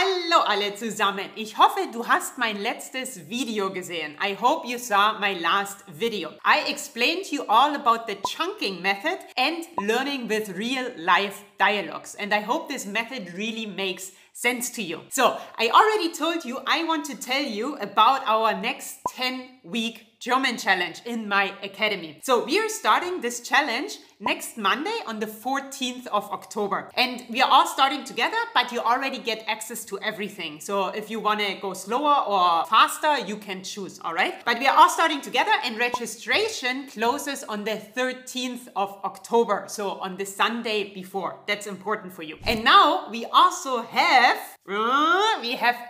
Hallo alle zusammen. Ich hoffe, du hast mein letztes Video gesehen. I hope you saw my last video. I explained you all about the chunking method and learning with real life dialogues. And I hope this method really makes sense to you. So, I already told you I want to tell you about our next 10-week German challenge in my academy. So we are starting this challenge next Monday on the 14th of October. And we are all starting together, but you already get access to everything. So if you want to go slower or faster, you can choose, all right? But we are all starting together and registration closes on the 13th of October. So on the Sunday before. That's important for you. And now we also have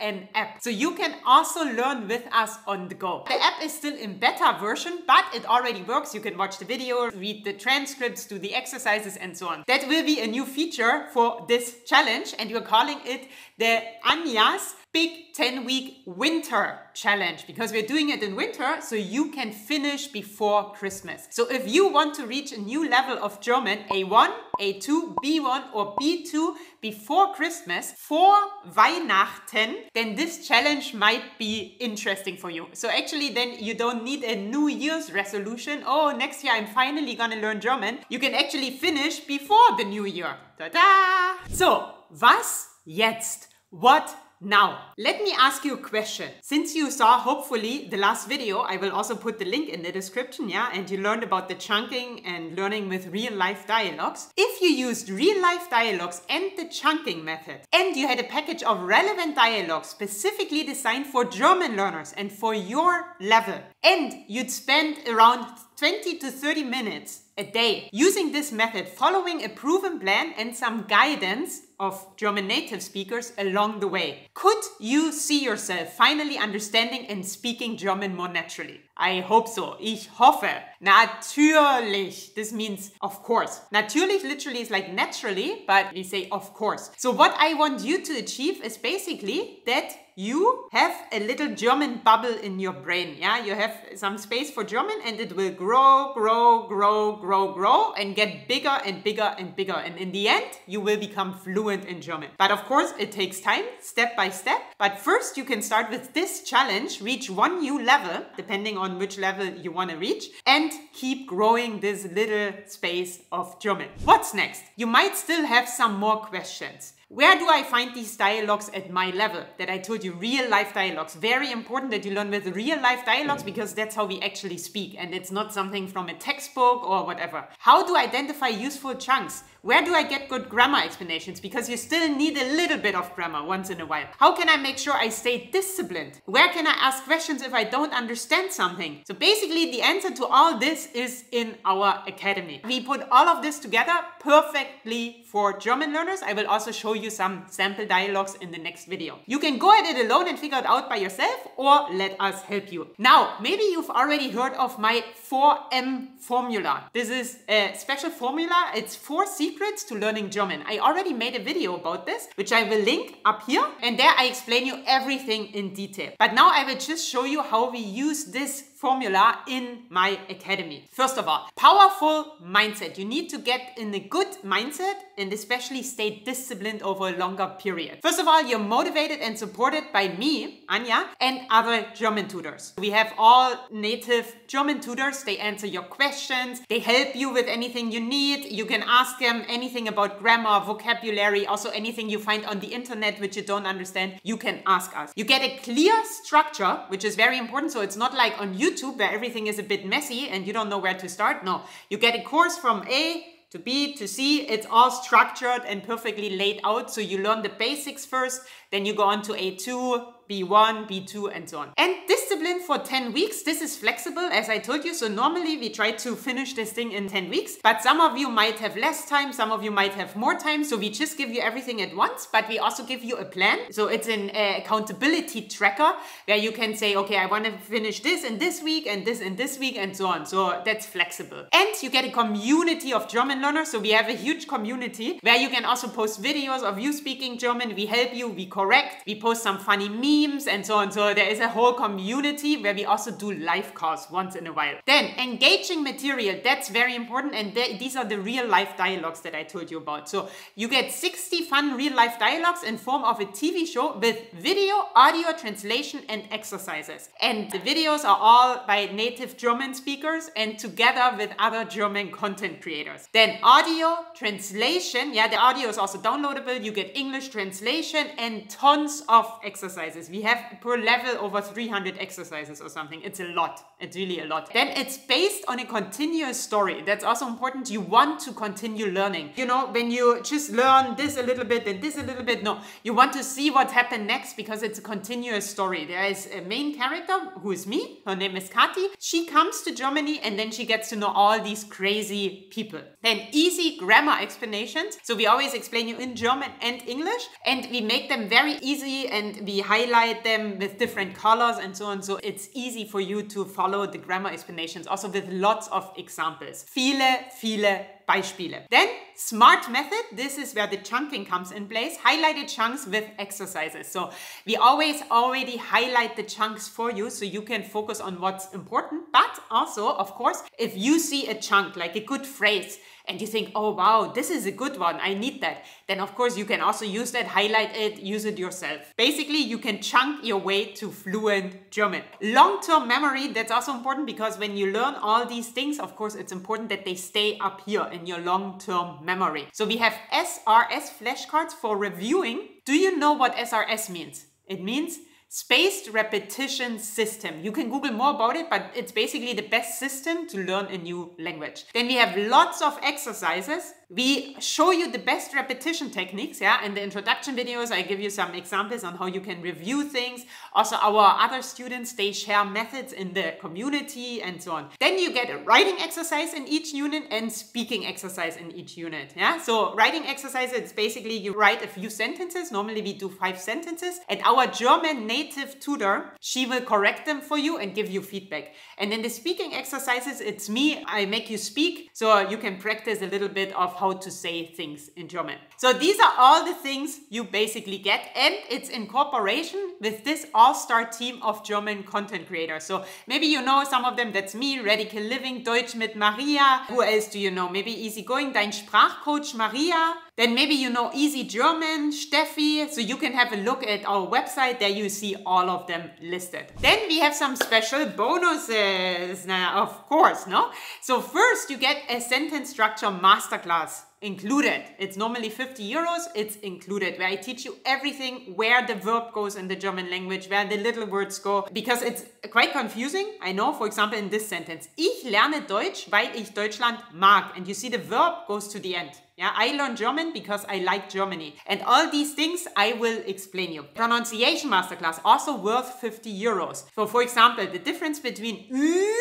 an app. So you can also learn with us on the go. The app is still in beta version, but it already works. You can watch the video, read the transcripts, do the exercises and so on. That will be a new feature for this challenge and we're calling it the Anja's Big 10-Week Winter Challenge because we're doing it in winter so you can finish before Christmas. So if you want to reach a new level of German, A1, A2, B1 or B2 before Christmas for Weihnachten, then this challenge might be interesting for you. So actually then you don't need a New Year's resolution. Oh, next year I'm finally gonna learn German. You can actually finish before the new year. Ta-da! So, was jetzt? What now? Let me ask you a question. Since you saw, hopefully, the last video, I will also put the link in the description, yeah? And you learned about the chunking and learning with real-life dialogues. If you used real-life dialogues and the chunking method, and you had a package of relevant dialogues specifically designed for German learners and for your level, and you'd spend around 20 to 30 minutes a day using this method, following a proven plan and some guidance of German native speakers along the way. Could you see yourself finally understanding and speaking German more naturally? I hope so. Ich hoffe. Natürlich. This means of course. Natürlich literally is like naturally, but we say of course. So what I want you to achieve is basically that you have a little German bubble in your brain. Yeah, you have some space for German and it will grow, grow, grow, grow, grow and get bigger and bigger and bigger. And in the end, you will become fluent in German. But of course, it takes time, step by step. But first, you can start with this challenge, reach one new level, depending on which level you want to reach, and keep growing this little space of German. What's next? You might still have some more questions. Where do I find these dialogues at my level? That I told you, real life dialogues. Very important that you learn with real life dialogues because that's how we actually speak and it's not something from a textbook or whatever. How to identify useful chunks? Where do I get good grammar explanations? Because you still need a little bit of grammar once in a while. How can I make sure I stay disciplined? Where can I ask questions if I don't understand something? So basically the answer to all this is in our academy. We put all of this together perfectly for German learners. I will also show you some sample dialogues in the next video. You can go at it alone and figure it out by yourself or let us help you. Now, maybe you've already heard of my 4M formula. This is a special formula. It's 4 secrets to learning German. I already made a video about this, which I will link up here. And there I explain you everything in detail. But now I will just show you how we use this formula in my academy. First of all, powerful mindset. You need to get in a good mindset and especially stay disciplined over a longer period. First of all, you're motivated and supported by me, Anja, and other German tutors. We have all native German tutors. They answer your questions. They help you with anything you need. You can ask them anything about grammar, vocabulary, also anything you find on the internet which you don't understand, you can ask us. You get a clear structure, which is very important. So it's not like on YouTube where everything is a bit messy and you don't know where to start. No, you get a course from A to B to C. It's all structured and perfectly laid out. So you learn the basics first, then you go on to A2, B1, B2, and so on. And discipline for 10 weeks. This is flexible, as I told you. So normally we try to finish this thing in 10 weeks, but some of you might have less time. Some of you might have more time. So we just give you everything at once, but we also give you a plan. So it's an accountability tracker where you can say, okay, I want to finish this in this week and this in this week and so on. So that's flexible. And you get a community of German learners. So we have a huge community where you can also post videos of you speaking German. We help you, we correct, we post some funny memes memes and so on. So there is a whole community where we also do live calls once in a while. Then engaging material, that's very important. And these are the real life dialogues that I told you about. So you get 60 fun real life dialogues in form of a TV show with video, audio, translation, and exercises. And the videos are all by native German speakers and together with other German content creators. Then audio, translation, yeah, the audio is also downloadable. You get English translation and tons of exercises. We have per level over 300 exercises or something. It's a lot. It's really a lot. Then it's based on a continuous story. That's also important. You want to continue learning. You know, when you just learn this a little bit and this a little bit, no, you want to see what happened next because it's a continuous story. There is a main character who is me. Her name is Kati. She comes to Germany and then she gets to know all these crazy people. Then easy grammar explanations. So we always explain you in German and English, and we make them very easy and we highlight them with different colors and so on. So it's easy for you to follow the grammar explanations, also with lots of examples. Viele Beispiele. Then SMART method. This is where the chunking comes in place. Highlighted chunks with exercises. So we always already highlight the chunks for you so you can focus on what's important. But also, of course, if you see a chunk, like a good phrase, and you think, oh wow, this is a good one, I need that, then of course you can also use that, highlight it, use it yourself. Basically, you can chunk your way to fluent German. Long-term memory, that's also important because when you learn all these things, of course, it's important that they stay up here in your long-term memory. So we have SRS flashcards for reviewing. Do you know what SRS means? It means Spaced Repetition System. You can Google more about it, but it's basically the best system to learn a new language. Then we have lots of exercises. We show you the best repetition techniques, yeah. In the introduction videos, I give you some examples on how you can review things. Also, our other students, they share methods in the community and so on. Then you get a writing exercise in each unit and speaking exercise in each unit, yeah. So writing exercise, it's basically you write a few sentences. Normally we do 5 sentences, and our German native tutor, she will correct them for you and give you feedback. And in the speaking exercises, it's me. I make you speak so you can practice a little bit of how to say things in German. So these are all the things you basically get, and it's in cooperation with this all-star team of German content creators. So maybe you know some of them. That's me, Radical Living, Deutsch mit Maria. Who else do you know? Maybe Easygoing, Dein Sprachcoach Maria. Then maybe you know Easy German, Steffi. So you can have a look at our website. There you see all of them listed. Then we have some special bonuses, of course, no? So first you get a sentence structure masterclass included. It's normally 50 euros. It's included, where I teach you everything, where the verb goes in the German language, where the little words go, because it's quite confusing. I know, for example, in this sentence, ich lerne Deutsch, weil ich Deutschland mag. And you see the verb goes to the end. Yeah, I learn German because I like Germany. And all these things I will explain you. Pronunciation masterclass, also worth 50 euros. So for example, the difference between ü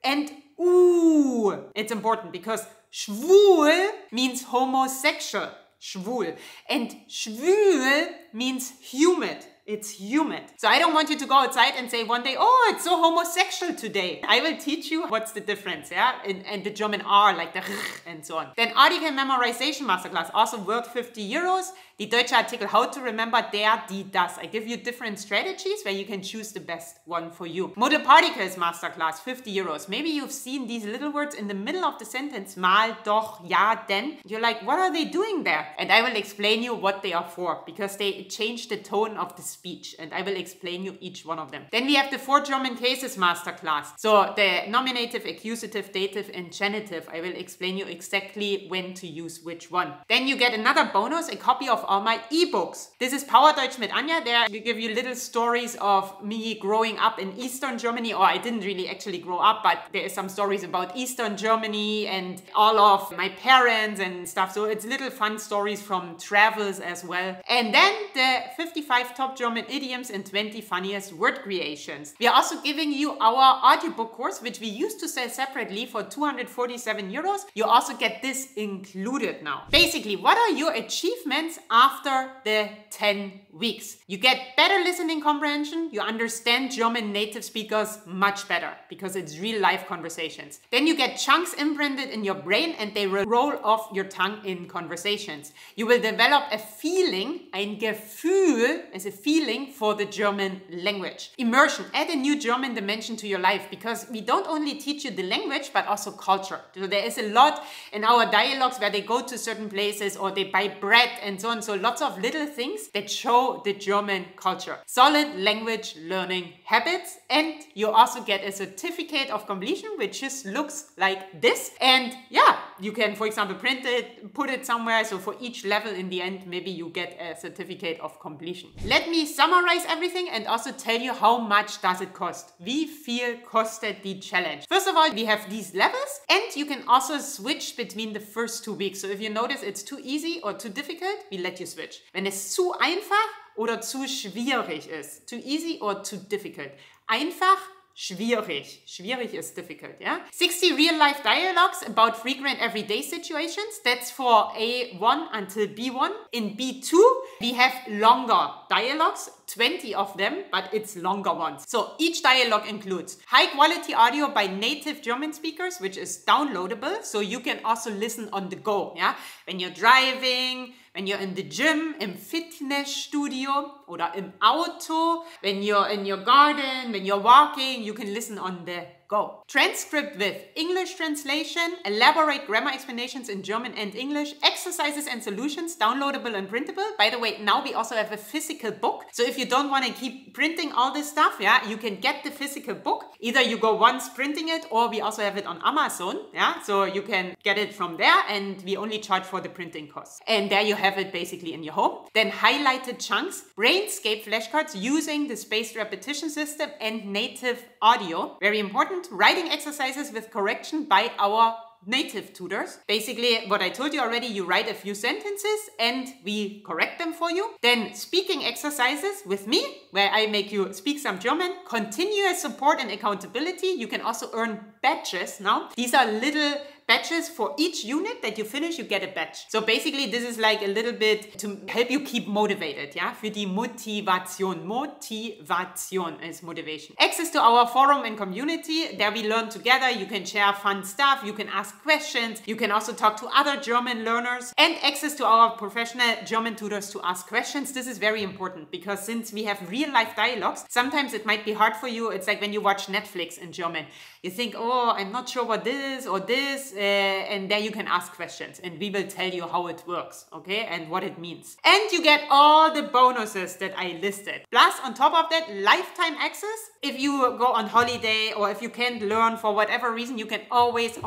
and u. It's important because schwul means homosexual, schwul. And schwül means humid. It's humid. So I don't want you to go outside and say one day, oh, it's so homosexual today. I will teach you what's the difference, yeah? And the German R, like the R and so on. Then article memorization masterclass, also worth 50 euros. Die deutsche Artikel, how to remember der, die, das. I give you different strategies where you can choose the best one for you. Modal particles masterclass, 50 euros. Maybe you've seen these little words in the middle of the sentence, mal, doch, ja, denn. You're like, what are they doing there? And I will explain you what they are for, because they change the tone of the speech, and I will explain you each one of them. Then we have the 4 German cases masterclass. So the nominative, accusative, dative, and genitive. I will explain you exactly when to use which one. Then you get another bonus, a copy of all my ebooks. This is Power Deutsch mit Anja. There we give you little stories of me growing up in Eastern Germany, or I didn't really actually grow up, but there is some stories about Eastern Germany and all of my parents and stuff. So it's little fun stories from travels as well. And then the 55 top German idioms and 20 funniest word creations. We are also giving you our audiobook course, which we used to sell separately for 247 euros. You also get this included now. Basically, what are your achievements after the 10 weeks? You get better listening comprehension. You understand German native speakers much better because it's real life conversations. Then you get chunks imprinted in your brain and they will roll off your tongue in conversations. You will develop a feeling, ein Gefühl, as a feeling feeling for the German language. Immersion, add a new German dimension to your life, because we don't only teach you the language, but also culture. So there is a lot in our dialogues where they go to certain places or they buy bread and so on. So lots of little things that show the German culture. Solid language learning habits. And you also get a certificate of completion, which just looks like this. And yeah, you can, for example, print it, put it somewhere. So for each level in the end, maybe you get a certificate of completion. Let me summarize everything and also tell you how much does it cost. Wie viel kostet die challenge? First of all, we have these levels, and you can also switch between the first 2 weeks. So if you notice it's too easy or too difficult, we let you switch. Wenn es zu einfach oder zu schwierig ist, too easy or too difficult. Einfach, schwierig. Schwierig is difficult, yeah? 60 real-life dialogues about frequent everyday situations. That's for A1 until B1. In B2, we have longer dialogues, 20 of them, but it's longer ones. So each dialogue includes high-quality audio by native German speakers, which is downloadable, so you can also listen on the go, yeah? When you're driving, when you're in the gym, im Fitnessstudio oder im Auto, when you're in your garden, when you're walking, you can listen on the go. Transcript with English translation, elaborate grammar explanations in German and English, exercises and solutions, downloadable and printable. By the way, now we also have a physical book. So if you don't want to keep printing all this stuff, yeah, you can get the physical book. Either you go once printing it, or we also have it on Amazon, yeah, so you can get it from there, and we only charge for the printing costs. And there you have it basically in your home. Then highlighted chunks, Brainscape flashcards using the spaced repetition system and native audio. Very important. Writing exercises with correction by our native tutors. Basically, what I told you already, you write a few sentences and we correct them for you. Then speaking exercises with me, where I make you speak some German. Continuous support and accountability. You can also earn badges now. These are little badges for each unit that you finish, you get a badge. So basically, this is like a little bit to help you keep motivated, yeah? Für die Motivation. Motivation is motivation. Access to our forum and community. There we learn together. You can share fun stuff. You can ask questions. You can also talk to other German learners. And access to our professional German tutors to ask questions. This is very important because since we have real-life dialogues, sometimes it might be hard for you. It's like when you watch Netflix in German. You think, oh, I'm not sure what this or this. And there you can ask questions and we will tell you how it works, okay, and what it means. And you get all the bonuses that I listed. Plus, on top of that, lifetime access. If you go on holiday or if you can't learn for whatever reason, you can always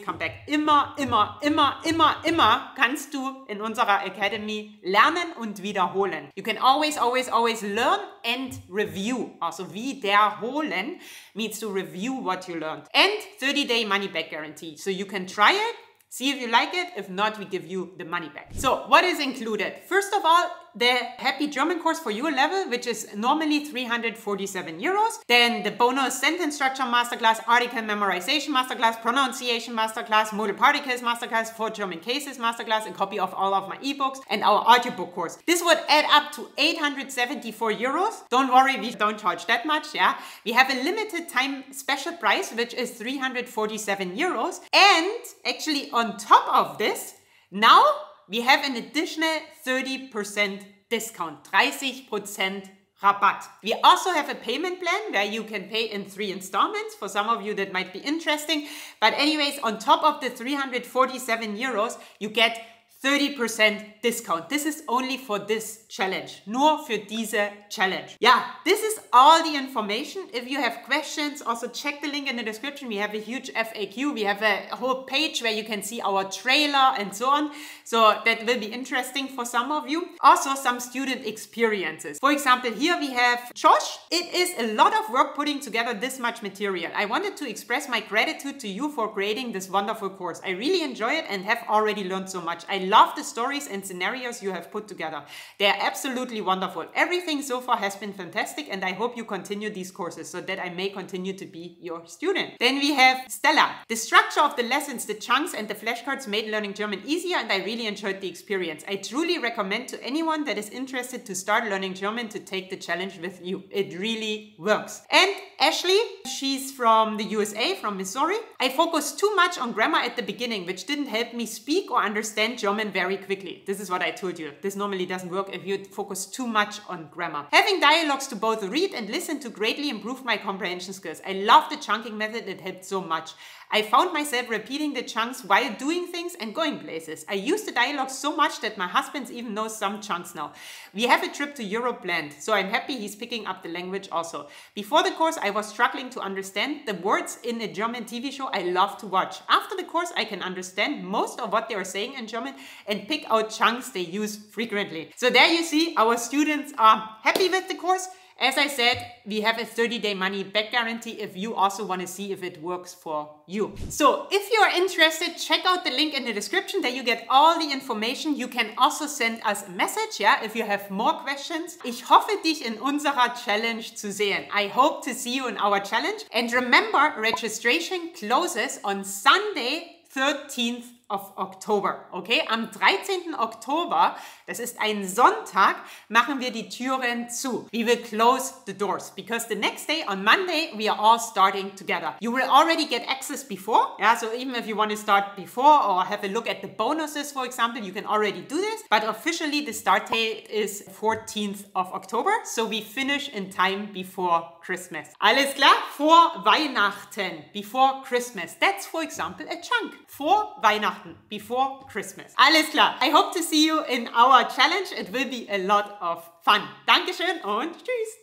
come back. Immer kannst du in unserer Academy lernen und wiederholen. You can always learn and review. Also wiederholen means to review what you learned. And 30-day money-back guarantee. So you can try it, see if you like it. If not, we give you the money back. So what is included? First of all, the Happy German course for your level, which is normally 347 euros. Then the bonus sentence structure masterclass, article memorization masterclass, pronunciation masterclass, modal particles masterclass, 4 German cases masterclass, a copy of all of my ebooks, and our audiobook course. This would add up to 874 euros. Don't worry, we don't charge that much, yeah. We have a limited time special price, which is 347 euros. And actually on top of this, now we have an additional 30% discount, 30% Rabatt. We also have a payment plan where you can pay in 3 installments. For some of you that might be interesting. But anyways, on top of the 347 euros, you get 30% discount. This is only for this challenge. Nur für diese challenge. Yeah, this is all the information. If you have questions, also check the link in the description. We have a huge FAQ. We have a whole page where you can see our trailer and so on. So that will be interesting for some of you. Also some student experiences. For example, here we have Josh. It is a lot of work putting together this much material. I wanted to express my gratitude to you for creating this wonderful course. I really enjoy it and have already learned so much. I love the stories and scenarios you have put together. They are absolutely wonderful. Everything so far has been fantastic and I hope you continue these courses so that I may continue to be your student. Then we have Stella. The structure of the lessons, the chunks and the flashcards made learning German easier and I really enjoyed the experience. I truly recommend to anyone that is interested to start learning German to take the challenge with you. It really works. And Ashley, she's from the USA, from Missouri. I focused too much on grammar at the beginning, which didn't help me speak or understand German very quickly. This is what I told you. This normally doesn't work if you focus too much on grammar. Having dialogues to both read and listen to greatly improve my comprehension skills. I love the chunking method. It helped so much. I found myself repeating the chunks while doing things and going places. I use the dialogue so much that my husband even knows some chunks now. We have a trip to Europe planned, so I'm happy he's picking up the language also. Before the course, I was struggling to understand the words in a German TV show I love to watch. After the course, I can understand most of what they are saying in German and pick out chunks they use frequently. So there you see, our students are happy with the course. As I said, we have a 30-day money-back guarantee if you also want to see if it works for you. So if you are interested, check out the link in the description. There you get all the information. You can also send us a message, if you have more questions. Ich hoffe, dich in unserer Challenge zu sehen. I hope to see you in our challenge. And remember, registration closes on Sunday, 13th of October, okay? Am 13. Oktober, das ist ein Sonntag, machen wir die Türen zu. We will close the doors because the next day, on Monday, we are all starting together. You will already get access before, so even if you want to start before or have a look at the bonuses, for example, you can already do this, but officially the start date is 14th of October, so we finish in time before Christmas. Alles klar? Vor Weihnachten, before Christmas. That's, for example, a chunk. Vor Weihnachten, before Christmas. Alles klar. I hope to see you in our challenge. It will be a lot of fun. Dankeschön und tschüss.